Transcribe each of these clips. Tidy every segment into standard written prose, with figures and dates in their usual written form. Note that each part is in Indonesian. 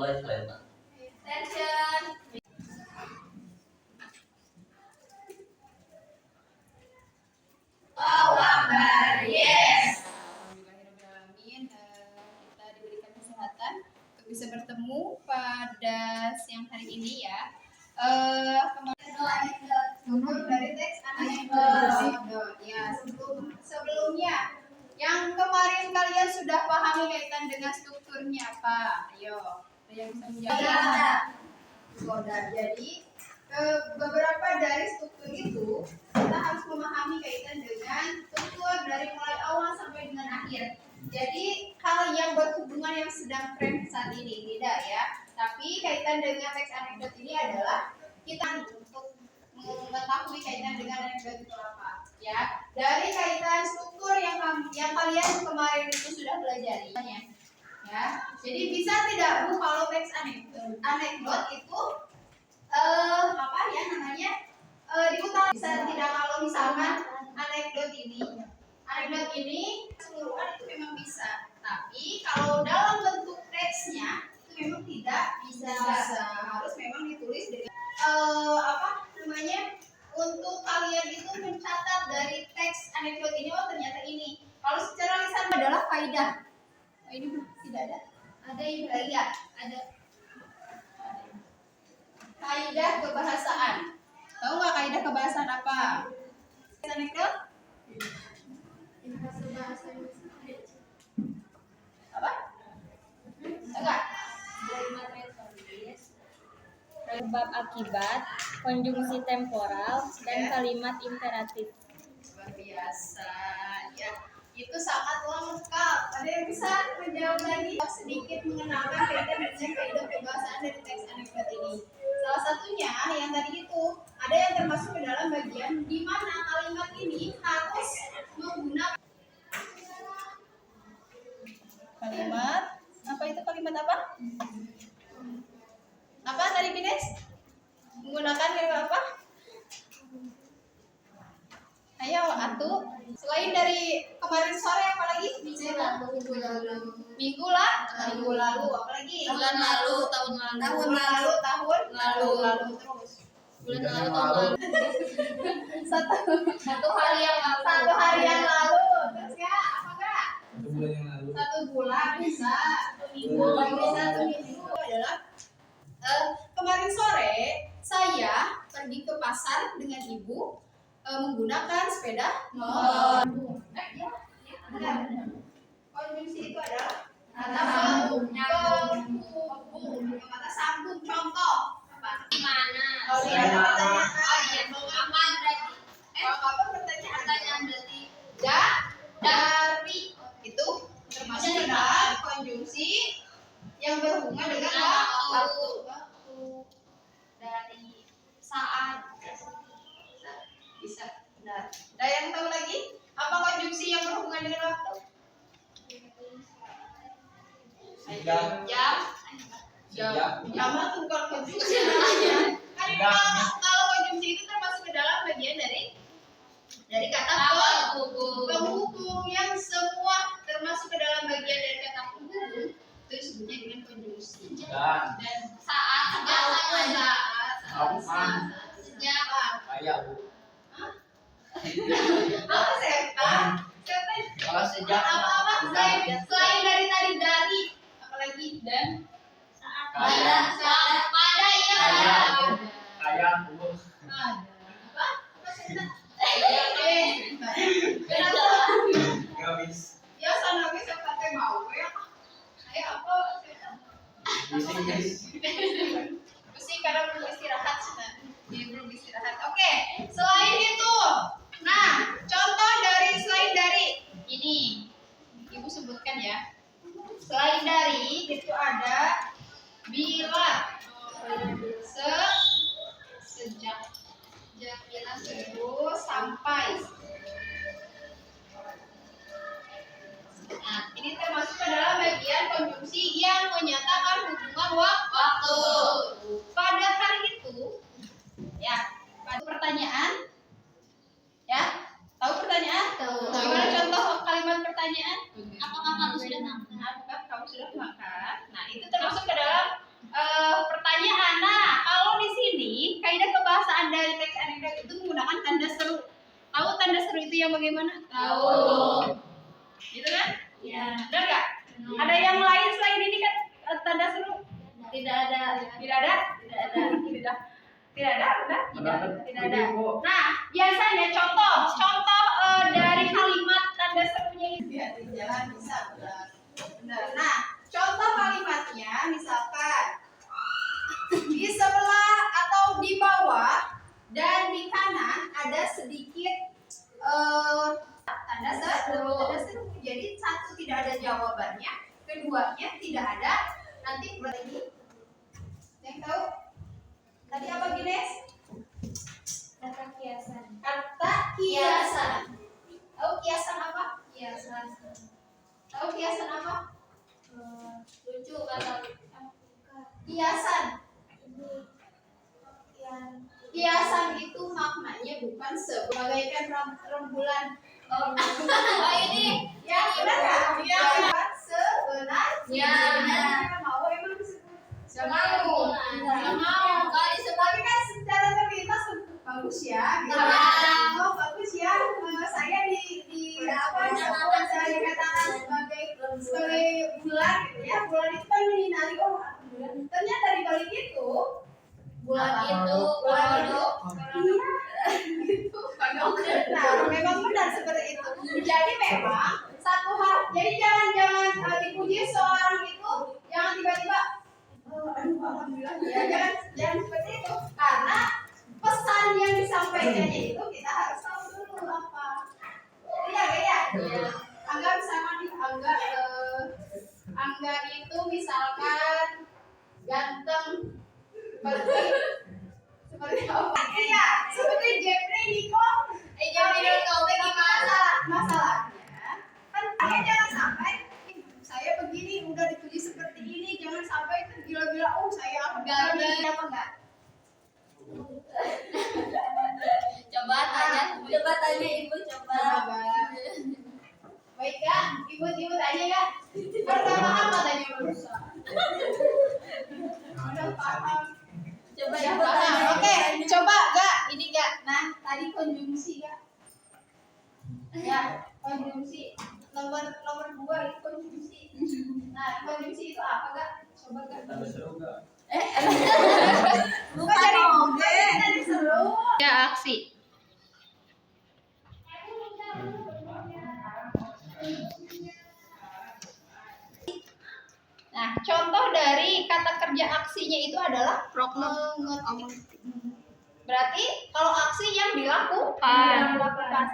mulai kelihatan. Attention. Allahu Akbar. Yes. Alhamdulillahirobbilalamin. Kita diberikan kesehatan untuk bisa bertemu pada siang hari ini ya. Kemarin dari teks anekdot. Ya, sebelumnya yang kemarin kalian sudah pahami kaitan dengan strukturnya apa? Ayo, ada yang bisa menjawab? Sudah. Jadi beberapa dari struktur itu kita harus memahami kaitan dengan struktur dari mulai awal sampai dengan akhir. Jadi hal yang berhubungan yang sedang tren saat ini tidak ya. Tapi kaitan dengan teks anekdot ini adalah kita untuk mengetahui kaitan dengan anekdot itu apa ya. Dari kaitan struktur yang kalian kemarin itu sudah pelajari ya. Jadi bisa tidak Bu kalau teks anekdot itu apa ya namanya diputar bisa tidak kalau misalkan anekdot ini keseluruhan itu memang bisa, tapi kalau dalam bentuk teksnya itu memang tidak bisa. Harus memang ditulis dengan apa namanya untuk kalian itu mencatat dari teks anekdot ini, oh ternyata ini. Kalau secara lisan adalah kaidah. Oh, ini tidak ada. Ada yang lihat ada. Kaidah kebahasaan. Tahu nggak kaidah kebahasaan apa? Anekdot? Apa? Enggak. Sebab akibat, konjungsi temporal, dan kalimat imperatif. Luar biasa. Ya, itu sangat lengkap. Ada yang bisa menjawab lagi? Sedikit mengenalkan kaitan dengan kaidah kebahasaan dari teks anekdot ini. Salah satunya yang tadi itu ada yang termasuk ke dalam bagian di mana kalimat ini harus menggunakan kalimat apa itu kalimat apa? Apa tadi Bines? Menggunakan kalimat apa? Ayo atu. Selain dari kemarin sore apa lagi? Minggu lalu apa lagi? Bulan lalu, tahun lalu. Tahun lalu terus. Bulan lalu, tahun lalu. Satu hari yang lalu. Terus ya, apa enggak? 1 bulan yang lalu. 1 bulan bisa. 1 minggu bisa. 1 minggu adalah kemarin sore saya pergi ke pasar dengan ibu menggunakan sepeda motor. Ya, benar. Konjungsi itu adalah kata sambung. Kata sambung contoh apa? Mana? Oh iya, pertanyaan. Oh iya, aman berarti. Kalau kapan pertanyaan? Pertanyaan berarti. Dari itu termasuk dalam konjungsi yang berhubungan dengan waktu. Dari saat. Bisa. Benar. Ada yang tahu lagi? Apa konjungsi yang berhubungan dengan waktu? Jam itu bukan konjungsi namanya. Kalau konjungsi itu termasuk ke dalam bagian dari kata penghubung yang semua termasuk ke dalam bagian dari kata penghubung itu disebutnya dengan konjungsi. Dan saat Kayak Bu. apa selain dari tadi dari apalagi dan saat pada iya Kayak Bu. apa Gabis. ya sana wis kate mau ya ayo apa mesti karena belum istirahat dia belum istirahat. Oke, selain itu nah contoh dari selain dari ini ibu sebutkan ya. Selain dari itu ada bila sejak bila sampai. Nah, ini termasuk ke dalam bagian konjungsi yang menyatakan hubungan waktu. Pada hari itu, ya, pada pertanyaan, ya, tahu pertanyaan? Tahu. Gimana contoh kalimat pertanyaan? Apakah kamu sudah makan? Apakah kamu sudah makan? Nah, itu termasuk ke dalam menggunakan tanda seru. Tahu tanda seru itu yang bagaimana? Tahu. Gitu kan? Ya. Benar nggak? Ada yang lain selain ini kan tanda seru? Tidak ada. Tidak ada? Tidak ada. Tidak ada, benar? Ada. Tidak ada. Nah, biasanya contoh dari kalimat tanda serunya itu ya, di jalan bisa benar. Benar. Nah, contoh kalimatnya misalkan di sebelah atau di bawah dan di kanan ada sedikit tanda seru. Tanda seru. Jadi satu tidak ada jawabannya, keduanya tidak ada. Nanti berarti yang tahu tadi apa Gines? Kata kiasan. Kata kiasan. Tahu kiasan apa? Kiasan. Tahu kiasan apa? Lucu kata. Kiasan. Yang. Kiasan itu maknanya bukan sebagaikan rembulan. Oh ini. Yang benar nggak? Yang bukan sebenarnya. Ya. Mau emang disebut? Nggak Mau. mau. Nggak mau. Kalau disebut. Tapi kan secara terlintas bagus ya. Gitu. Nah. Oh bagus ya. Saya di apa disebut saya dikatakan sebagai bulan gitu ya. Bulan itu kan menyinari bulan. Ternyata di balik itu bulan itu iya itu nah memang benar seperti itu. Jadi memang satu hal. Jadi jangan dipuji seorang itu jangan tiba-tiba aduh alhamdulillah ya jangan seperti itu karena pesan yang disampaikannya itu kita harus tahu dulu apa. Iya. Angga misalkan nih Angga itu misalkan ganteng seperti apa? Iya, seperti Jeffrey Nico. Jeffrey Nico gimana? Masalahnya kan saya jangan sampai saya begini udah dipuji seperti ini jangan sampai tergila-gila saya apa ganteng apa enggak? Coba tanya ibu coba. Baik ya, ibu tanya ya. Pertama apa tanya barusan? Udah paham. Coba Ya, ibu tanya. Oke, coba gak? Ini gak? Nah, tadi konjungsi gak? Ya, konjungsi. Nomor 2 itu konjungsi. Nah, konjungsi itu apa gak? Coba gak? Tanda seru nggak? Bukan dari seru. Ya, aksi. Nah, contoh dari kata kerja aksinya itu adalah mengetik. Berarti kalau aksi yang dilakukan,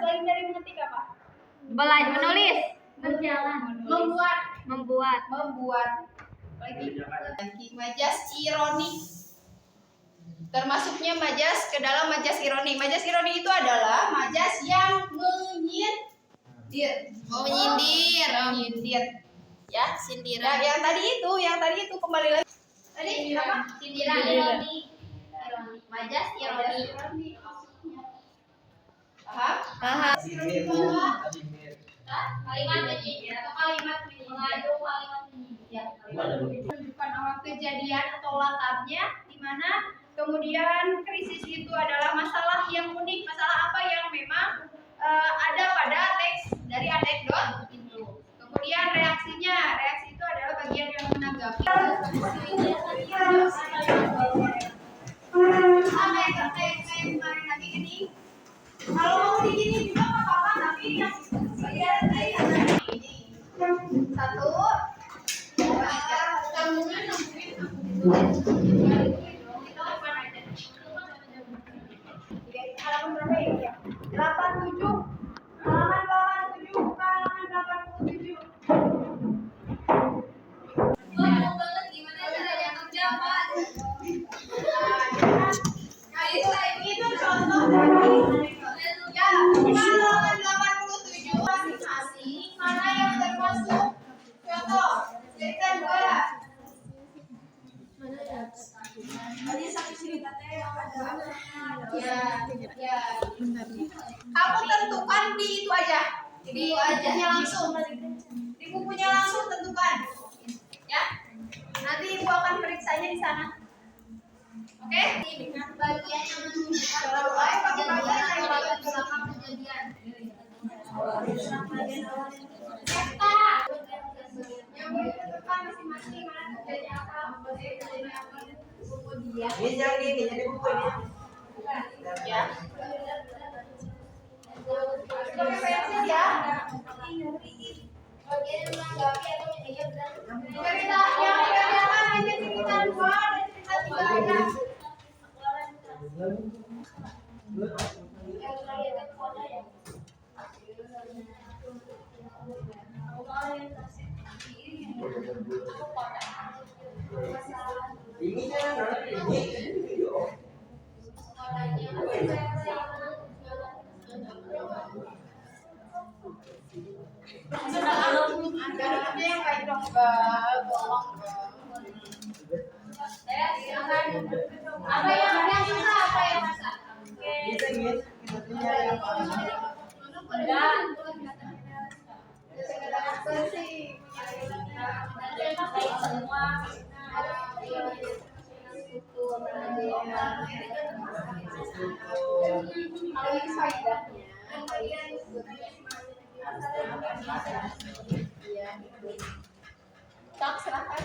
selain dari mengetik apa? Menulis. Berjalan. Membuat. Lagi majas ironik. Termasuknya majas ke dalam majas ironi. Majas ironi itu adalah majas yang menyindir. Menyindir. Ya, Sindiran. yang tadi itu kembali lagi. Tadi apa? Sindiran ironi. Majas ironi. Paham? Ironi itu apa? Kalimat menyindir atau kalimat mengadu kalimat menyindir. Ya, menunjukkan awal kejadian atau latarnya di mana kemudian krisis itu adalah masalah yang unik, masalah apa yang memang ada pada teks dari anekdot itu. Kemudian reaksi itu adalah bagian yang menanggapi. Kayak kemarin nanti ini. Kalau mau digini juga nggak apa-apa, tapi yang bagian ini. Satu, dua, sambungin. Halaman berapa ini ya? 87. Halaman 87, bukan halaman 87. Ngomong banget gimana caranya kerja, Pak? Itu contoh dari ya, halaman 87 masing-masing mana yang termasuk contoh. Jadikan dua. Tadi satu cerita teh ada. Ya. Kamu tentukan di itu aja. Di bukunya langsung. Di bukunya langsung tentukan. Ya. Nanti ibu akan periksanya di sana. Oke? Dengan bagian yang menunjukkan Kalau pakai bagian Yang boleh tentukan masing-masing mana kerjanya apa, kerjanya apa, kemudian Ini jangan gini, jadi buku ini. ya. Pakai pensil ya. Cerita yang kebanyakan hanya cerita 2 dan cerita 3 aja. Ini jangan ini video. Anggarannya yang baik dong, Mbak. Tolong, Mbak. Apa yang susah, apa yang susah? Bisa gitu. Kita nyari apa? Tak serahkan.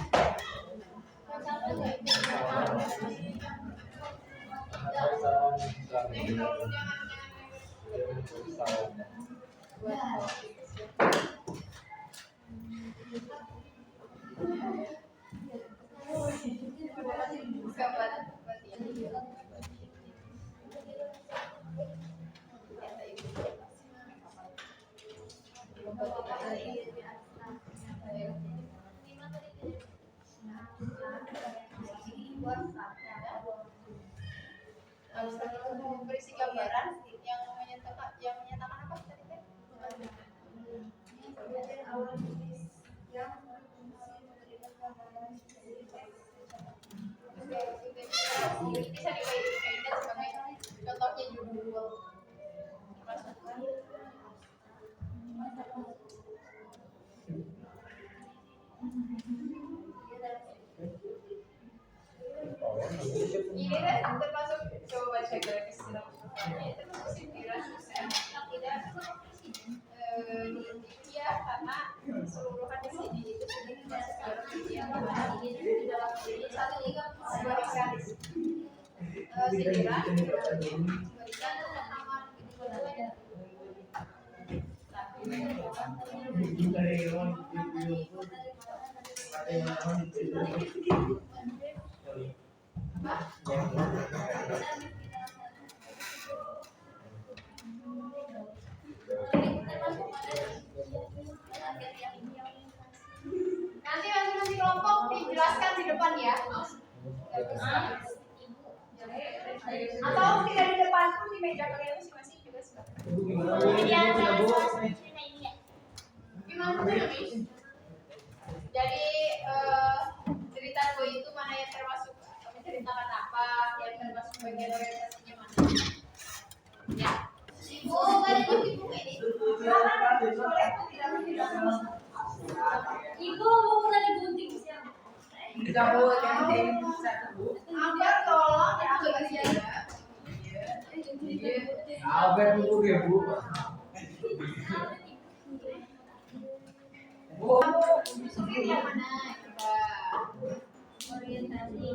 Berisi gambaran yang menyatakan apa tadi teh? Bisa dikaitkan sebagai contohnya judul. Ini kan termasuk coba baca grafis termasuk sindiran dosen tidak ya karena keseluruhan di sini itu sudah masuk di dalam satu tiga sebuah garis sindiran berikan pemahaman nanti masing-masing kelompok dijelaskan di depan ya. Atau tidak di depan pun di meja kalian masing-masing juga gimana sih? Jadi cerita gue itu mana yang termasuk menceritakan apa, yang termasuk bagian orientasinya mana? Ya. Ibu, kan itu ibu ini. Ibu mau dari gunting siapa? Kamu yang satu. Ambil tolong ya coba siapa? Apa buku dia bu? Kamu susun yang mana? Coba. Orientasi.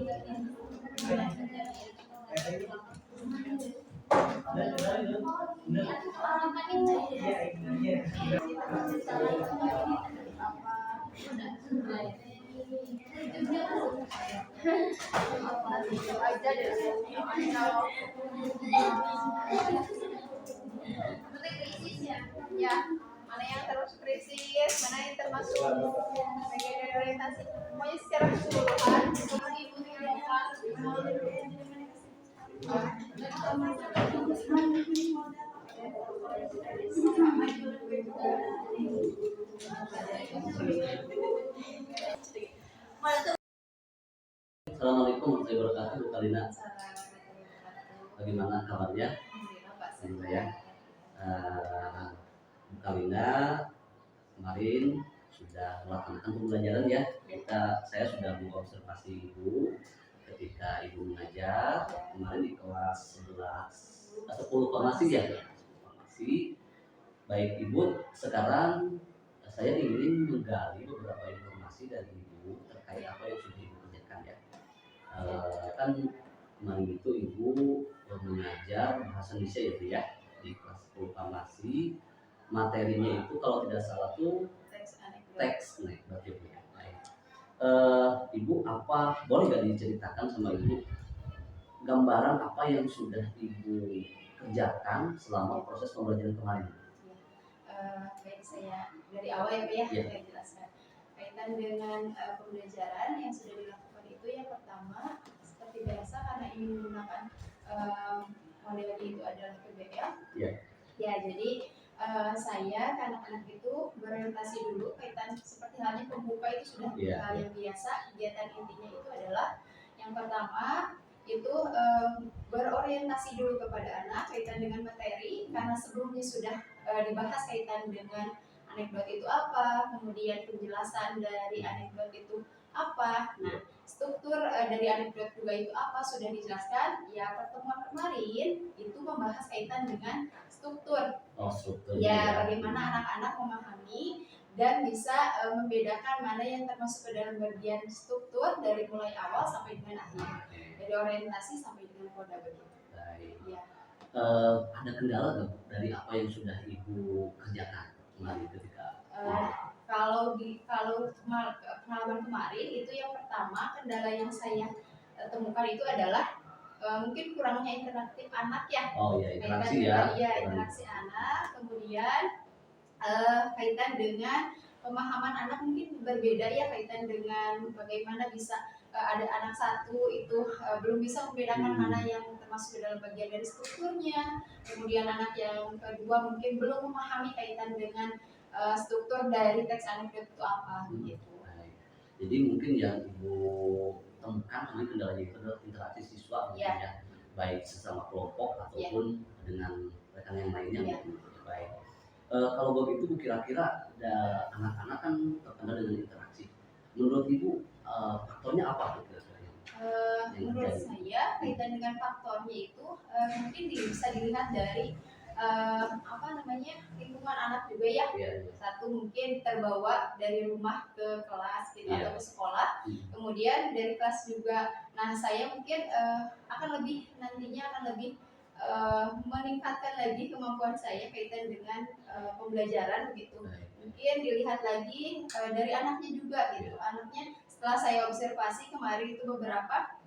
Aja deh. Ya, mana yang termasuk krisis, mana yang termasuk bagian dari orientasi. Pokoknya secara keseluruhan, ibu tinggal Assalamualaikum warahmatullahi wabarakatuh, Bu Kalina. Bagaimana kabarnya? Alhamdulillah ya. Bu Kalina kemarin sudah melaksanakan pembelajaran ya. Saya sudah mengobservasi Ibu ketika Ibu mengajar kemarin di kelas 11 atau 10 formasi ya. Formasi Baik Ibu, sekarang saya ingin menggali beberapa informasi dari Ibu terkait apa yang sudah Ibu kerjakan ya. Kan kemarin itu Ibu mengajar bahasa Indonesia ya Bu ya, di kelas 10 farmasi. Materinya itu kalau tidak salah tuh teks berarti Bu ya. Baik. Ibu apa boleh nggak diceritakan sama Ibu gambaran apa yang sudah Ibu kerjakan selama proses pembelajaran kemarin? Baik, saya dari awal ya Pak ya, Ya. saya jelaskan kaitan dengan pembelajaran yang sudah dilakukan itu yang pertama seperti biasa karena ini menggunakan modelnya itu adalah PBL. Ya. Ya, jadi saya ke anak-anak itu berorientasi dulu kaitan seperti halnya pembuka itu sudah Ya. hal yang biasa. Kegiatan intinya itu adalah yang pertama itu berorientasi dulu kepada anak kaitan dengan materi karena sebelumnya sudah dibahas kaitan dengan anekdot itu apa, kemudian penjelasan dari anekdot itu apa. Nah, struktur dari anekdot juga itu apa sudah dijelaskan. Ya, pertemuan kemarin itu membahas kaitan dengan struktur. Struktur. Ya, bagaimana anak-anak memahami dan bisa membedakan mana yang termasuk ke dalam bagian struktur dari mulai awal sampai dengan akhir. Dari orientasi sampai dengan koda begitu. Baik. Ya. Ada kendala nggak Bu, dari apa yang sudah Ibu kerjakan kemarin ketika? Kalau pengalaman kemarin itu yang pertama kendala yang saya temukan itu adalah mungkin kurangnya interaktif anak ya. Oh ya, interaksi Kaitan ya. dengan- Iya, interaksi anak. Kemudian kaitan dengan pemahaman anak mungkin berbeda ya kaitan dengan bagaimana bisa ada anak satu itu belum bisa membedakan mana yang termasuk dalam bagian dari strukturnya. Kemudian anak yang kedua mungkin belum memahami kaitan dengan struktur dari teks anekdot itu apa gitu. Baik. Jadi mungkin yang Ibu temukan ini kendalanya itu adalah interaksi siswa mungkin Ya. ya, baik sesama kelompok ataupun dengan rekan yang lainnya. Ya. Mungkin. Baik. Kalau begitu Bu, kira-kira ada anak-anak kan terkendala dengan interaksi. Menurut Ibu faktornya apa tuh kira-kira? Menurut saya kaitan dengan faktornya itu mungkin bisa dilihat dari lingkungan anak juga ya. Ya. Satu mungkin terbawa dari rumah ke kelas gitu Iya. atau ke sekolah, kemudian dari kelas juga. Nah, saya mungkin nantinya akan lebih meningkatkan lagi kemampuan saya kaitan dengan pembelajaran begitu. Mungkin dilihat lagi dari anaknya juga gitu. Anaknya setelah saya observasi kemarin itu beberapa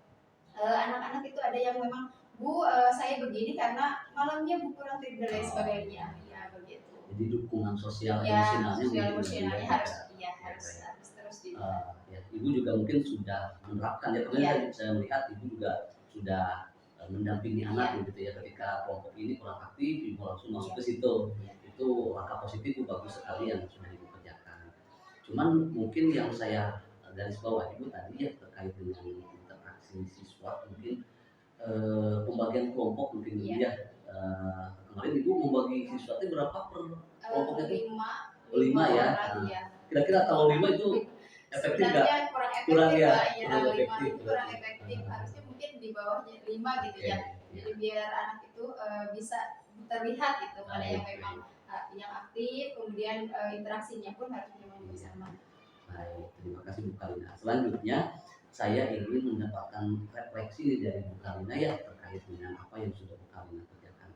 anak-anak itu ada yang memang Bu, saya begini karena malamnya Bu kurang tidur dan sebagainya. Ya begitu. Jadi dukungan sosial Ya, emosionalnya sosial mungkin emosionalnya lebih harus ya. harus terus di. Ya, Ibu juga mungkin sudah menerapkan ya. Kemarin saya melihat Ibu juga sudah mendampingi anak gitu ya, ketika kelompok ini kurang aktif Ibu langsung masuk ke situ. Itu langkah positif itu bagus sekali yang sudah Ibu kerjakan. Cuman mungkin yang saya garis bawah Ibu tadi ya terkait dengan interaksi siswa, mungkin pembagian kelompok mungkin ya. Kemarin Ibu membagi siswa itu berapa per kelompoknya itu? 5 ya. Kira-kira kalau 5 itu efektif nggak? Sebenarnya Kurang ya, kurang kurang efektif. kurang efektif. Harusnya mungkin di bawahnya 5 gitu ya. Jadi biar anak itu bisa terlihat gitu mana yang memang yang aktif, kemudian interaksinya pun harus memang bersama. Baik, terima kasih Bu Kalina. Selanjutnya saya ingin mendapatkan refleksi dari Bu Kalina ya terkait dengan apa yang sudah Bu Kalina kerjakan.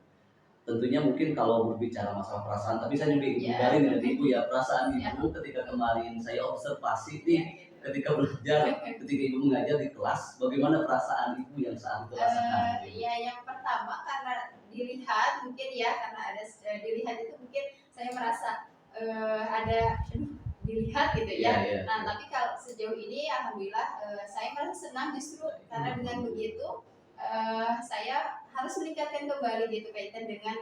Tentunya mungkin kalau berbicara masalah perasaan, tapi saya juga ingin menggali dari Ibu ya perasaan Ibu ketika kemarin saya observasi nih ketika belajar, ketika Ibu mengajar di kelas, bagaimana perasaan Ibu yang saat itu rasakan? Ya, yang pertama karena dilihat mungkin ya karena ada dilihat itu mungkin saya merasa ada dilihat gitu ya. Nah, tapi kalau sejauh ini alhamdulillah saya merasa senang justru karena dengan begitu saya harus meningkatkan kembali gitu kaitan dengan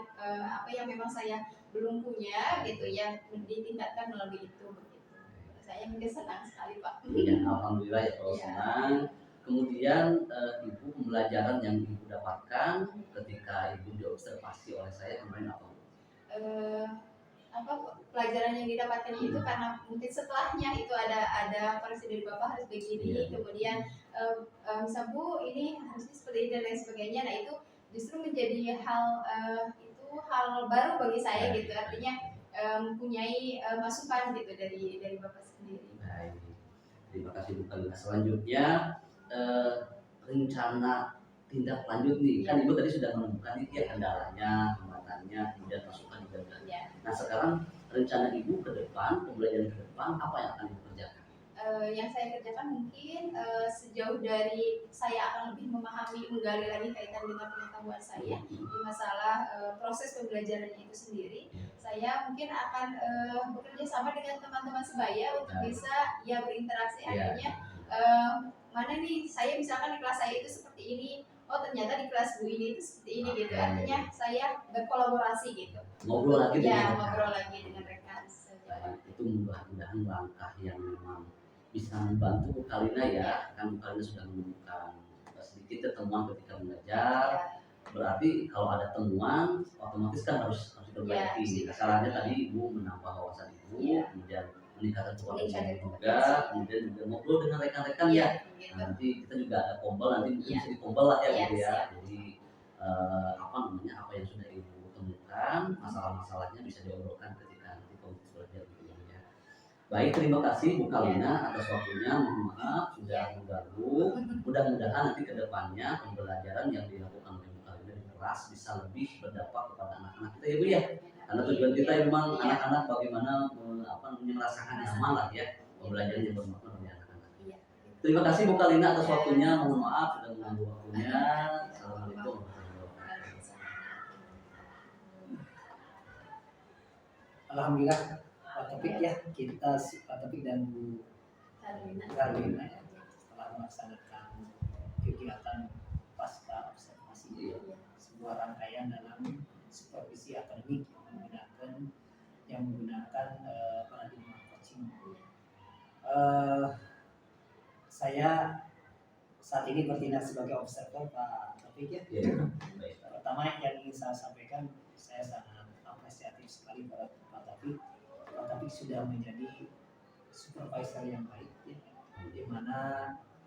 apa yang memang saya belum punya gitu ya, ditingkatkan melalui itu begitu. Saya mungkin senang sekali Pak. Ya, alhamdulillah ya kalau senang. Kemudian Ibu pembelajaran yang Ibu dapatkan ketika Ibu diobservasi oleh saya kemarin apa? Pelajaran yang didapatkan itu karena mungkin setelahnya itu ada koreksi dari Bapak harus begini, kemudian bisa Bu ini harusnya seperti ini dan lain sebagainya. Nah, itu justru menjadi hal baru bagi saya gitu. Artinya mempunyai masukan gitu dari Bapak sendiri. Baik, terima kasih Bu Kalina. Selanjutnya rencana tindak lanjut nih, kan Ibu tadi sudah menemukan nih ya kendalanya, hambatannya, kemudian masukan juga udah. Ya. Nah sekarang rencana Ibu ke depan, pembelajaran ke depan apa yang akan Ibu kerjakan? Yang saya kerjakan mungkin sejauh dari saya akan lebih memahami, menggali lagi kaitan dengan pengetahuan saya di masalah proses pembelajarannya itu sendiri. Saya mungkin akan bekerja sama dengan teman-teman sebaya untuk bisa ya berinteraksi akhirnya mana nih saya misalkan di kelas saya itu seperti ini, oh ternyata di kelas Bu ini itu seperti ini gitu, artinya saya berkolaborasi gitu. Ngobrol lagi Ya, dengan ngobrol lagi dengan rekan. Baik, itu mudah-mudahan langkah yang memang bisa membantu Bu Kalina ya, kan Bu Kalina sudah menemukan sedikit ketemuan ketika mengajar. Berarti kalau ada temuan otomatis kan harus diperbaiki. Caranya tadi Ibu menambah wawasan Ibu, kemudian meningkatkan kewaspadaan juga, kemudian juga ngobrol dengan rekan-rekan ya. Nanti kita juga ada pombal, nanti mungkin bisa ditombal lah ya gitu ya. Jadi apa yang sudah Ibu temukan, masalah-masalahnya bisa diobrolkan ketika nanti komite belajar gitu ya. Baik, terima kasih Bu Kalina atas waktunya. Mohon maaf sudah mengganggu. Mudah-mudahan nanti ke depannya pembelajaran yang dilakukan oleh Bu Kalina di kelas bisa lebih berdampak kepada anak-anak kita ya Bu ya. Karena tujuan kita memang anak-anak bagaimana merasakan nyaman lah ya pembelajaran yang bermakna bagi anak-anak. Terima kasih Bu Kalina atas waktunya. Mohon maaf sudah mengganggu waktunya. Assalamualaikum. Alhamdulillah Pak Taufik ya, kita Pak Taufik dan Bu Karlina ya, setelah melaksanakan kegiatan pasca observasi sebuah rangkaian dalam supervisi akademik yang menggunakan paradigma coaching. Saya saat ini bertindak sebagai observer Pak Taufik ya. Pertama yang ingin saya sampaikan, saya sangat apresiatif sekali pada Pak Taufik. Pak Taufik sudah menjadi supervisor yang baik ya, di mana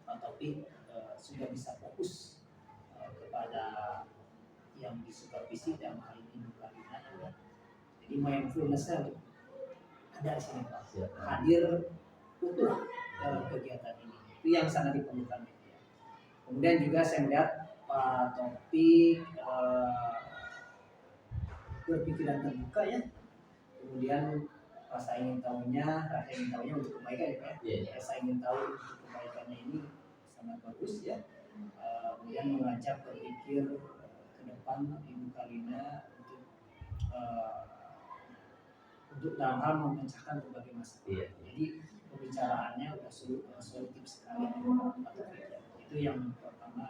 Pak Taufik sudah bisa fokus kepada yang disupervisi dalam hal ini Bu Kalina ya. Jadi mindfulness-nya ada di sini Pak, hadir utuh dalam kegiatan ini. Itu yang sangat diperlukan. Kemudian juga saya melihat Pak Taufik berpikiran terbuka ya. Kemudian rasa ingin tahunya untuk kebaikan ya Pak. Rasa ingin tahu untuk kebaikannya ini sangat bagus ya. Kemudian mengajak berpikir ke depan Ibu Kalina untuk dalam hal memecahkan berbagai masalah. Jadi pembicaraannya sudah solutif sekali. Itu yang pertama.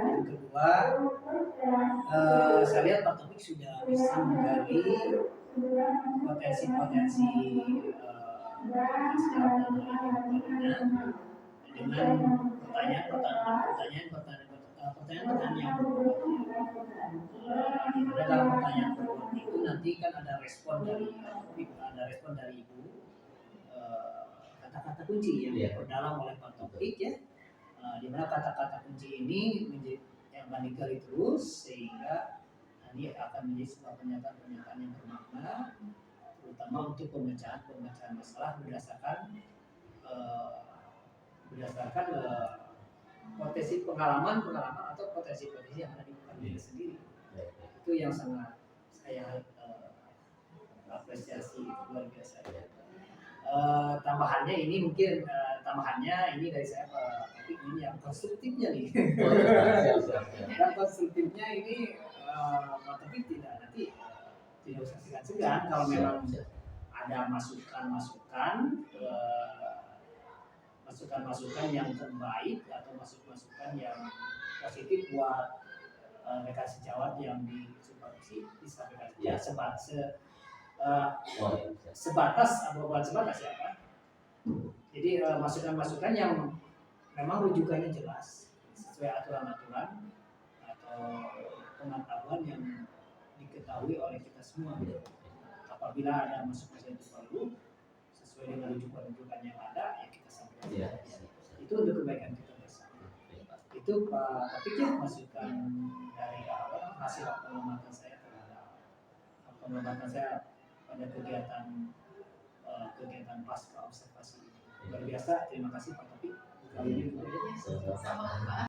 Yang kedua, saya lihat Pak Taufik sudah bisa menggali potensi-potensi dengan pertanyaan yang berbobot. Dalam pertanyaan berbobot itu nanti kan ada respon dari Ibu, kata-kata kunci yang diperdalam oleh Pak Taufik ya, di mana kata-kata kunci ini yang akan digali terus sehingga nanti akan menjadi sebuah pernyataan yang bermakna, terutama untuk pemecahan masalah berdasarkan potensi pengalaman atau potensi yang ada di diri sendiri. Itu yang sangat saya apresiasi, itu luar biasa. Tambahannya ini mungkin dari saya tapi ini yang konstruktifnya nih. Yang konstruktifnya ini tapi tidak usah segan-segan kalau memang ada masukan yang terbaik atau masukan yang positif buat rekan sejawat yang disupervisi disampaikan sebatas ya Pak. Jadi masukan-masukan yang memang rujukannya jelas sesuai aturan-aturan atau pengetahuan yang diketahui oleh kita semua. Apabila ada masukan itu perlu sesuai dengan rujukan yang ada ya kita sampaikan. Itu untuk kebaikan kita bersama. Itu Pak Taufik ya, masukan dari hasil pengamatan saya pada kegiatan pasca observasi ini. Luar biasa, terima kasih Pak Taufik. Kali ini So, Sama Pak.